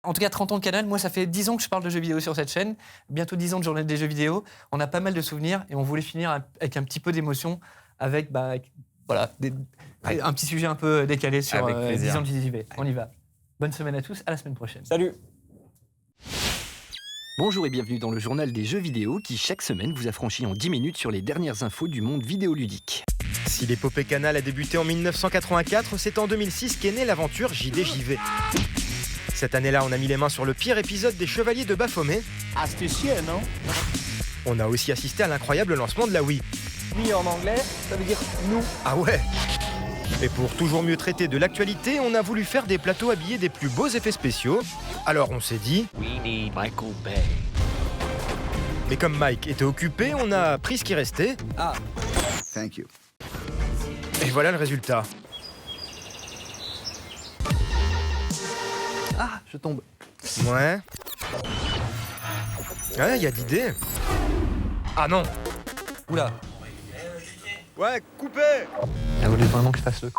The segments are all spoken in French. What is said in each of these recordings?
En tout cas, 30 ans de canal, moi, ça fait 10 ans que je parle de jeux vidéo sur cette chaîne, bientôt 10 ans de journée des jeux vidéo. On a pas mal de souvenirs et on voulait finir avec un petit peu d'émotion, avec, voilà, un petit sujet un peu décalé sur 10 ans de JDJV. On y va. Bonne semaine à tous, à la semaine prochaine. Salut! Bonjour et bienvenue dans le journal des jeux vidéo qui, chaque semaine, vous affranchit en 10 minutes sur les dernières infos du monde vidéoludique. Si l'épopée Canal a débuté en 1984, c'est en 2006 qu'est née l'aventure JDJV. Cette année-là, on a mis les mains sur le pire épisode des Chevaliers de Baphomet. Astucieux, non? On a aussi assisté à l'incroyable lancement de la Wii. Oui, en anglais, ça veut dire nous. Ah ouais! Et pour toujours mieux traiter de l'actualité, on a voulu faire des plateaux habillés des plus beaux effets spéciaux. Alors on s'est dit... We need Michael Bay. Mais comme Mike était occupé, on a pris ce qui restait. Ah, Thank you. Et voilà le résultat. ah, je tombe. Ouais. Ouais, y a d'idées. Ah non! Oula, Ouais, coupé! elle voulait vraiment que je fasse le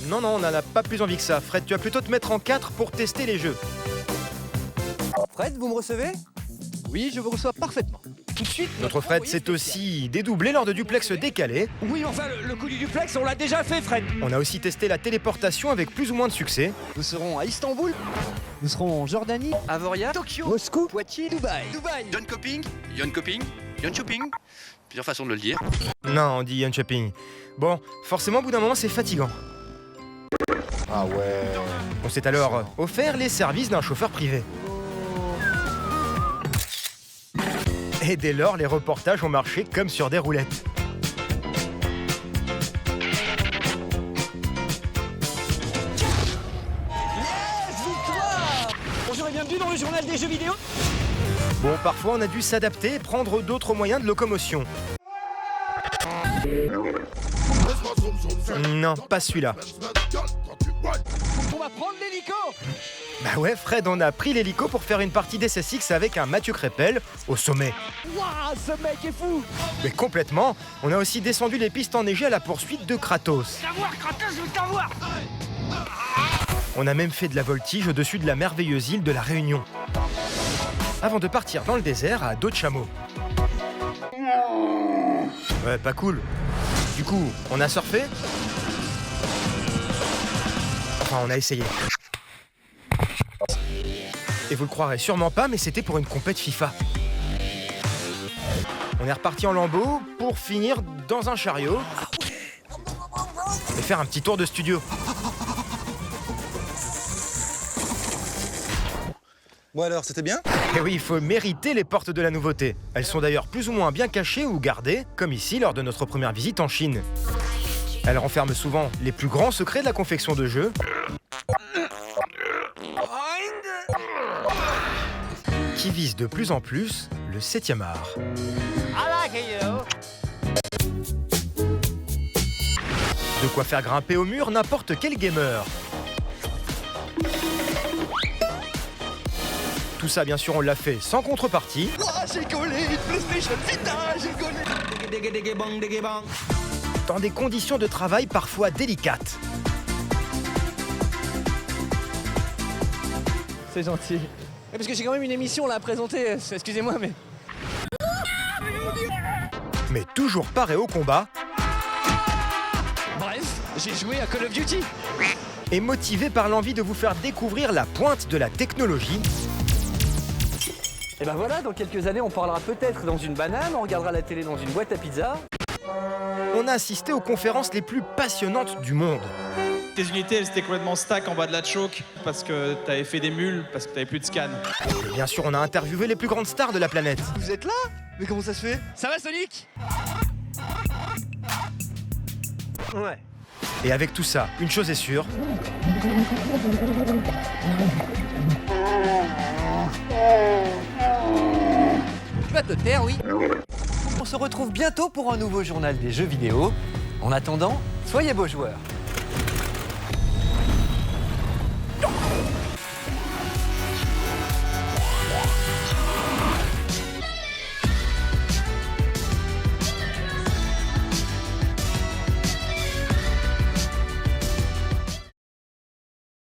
Non, on n'en a pas plus envie que ça. Fred, tu vas plutôt te mettre en 4 pour tester les jeux. Fred, vous me recevez? Oui, je vous reçois parfaitement. Tout de suite. Notre Fred s'est aussi dédoublé lors de duplex décalé. Oui, enfin, le coup du duplex, on l'a déjà fait, Fred. On a aussi testé la téléportation avec plus ou moins de succès. Nous serons à Istanbul. Nous serons en Jordanie, Avoria, Tokyo, Moscou, Poitiers, Dubaï. Yon Coping, Yon Shopping, plusieurs façons de le dire. Non, on dit Yon Shopping. Bon, forcément, au bout d'un moment, c'est fatigant. Ah ouais. On s'est alors offert les services d'un chauffeur privé. Et dès lors, les reportages ont marché comme sur des roulettes. Bonjour et bienvenue dans le journal des jeux vidéo. Bon, parfois, on a dû s'adapter et prendre d'autres moyens de locomotion. Non, pas celui-là. On va prendre l'hélico. Bah ouais, Fred, on a pris l'hélico pour faire une partie d'SSX avec un Mathieu Crépel au sommet. Waouh, ce mec est fou. Mais complètement, on a aussi descendu les pistes enneigées à la poursuite de Kratos. On a même fait de la voltige au-dessus de la merveilleuse île de la Réunion. Avant de partir dans le désert à dos de chameau. Ouais, pas cool. Du coup, on a surfé. Enfin, on a essayé. Et vous le croirez sûrement pas, mais c'était pour une compète FIFA. On est reparti en lambeaux pour finir dans un chariot et faire un petit tour de studio. Bon alors, c'était bien? Et oui, il faut mériter les portes de la nouveauté. Elles sont d'ailleurs plus ou moins bien cachées ou gardées, comme ici lors de notre première visite en Chine. Elles renferment souvent les plus grands secrets de la confection de jeux, qui visent de plus en plus le 7e art. De quoi faire grimper au mur n'importe quel gamer. Tout ça, bien sûr, on l'a fait sans contrepartie. J'ai collé une PlayStation Vita, j'ai collé. Dans des conditions de travail parfois délicates. C'est gentil. Parce que j'ai quand même une émission là à présenter, excusez-moi mais... Mais toujours paré au combat Bref, j'ai joué à Call of Duty. et motivé par l'envie de vous faire découvrir la pointe de la technologie. Et ben voilà, dans quelques années, on parlera peut-être dans une banane, on regardera la télé dans une boîte à pizza. On a assisté aux conférences les plus passionnantes du monde. Tes unités, elles étaient complètement stack en bas de la choke parce que t'avais fait des mules, parce que t'avais plus de scan. Et bien sûr, on a interviewé les plus grandes stars de la planète. Vous êtes là? Mais comment ça se fait? Ça va Sonic? Ouais. Et avec tout ça, une chose est sûre. Tu vas te taire, oui. On se retrouve bientôt pour un nouveau journal des jeux vidéo. En attendant, soyez beaux joueurs.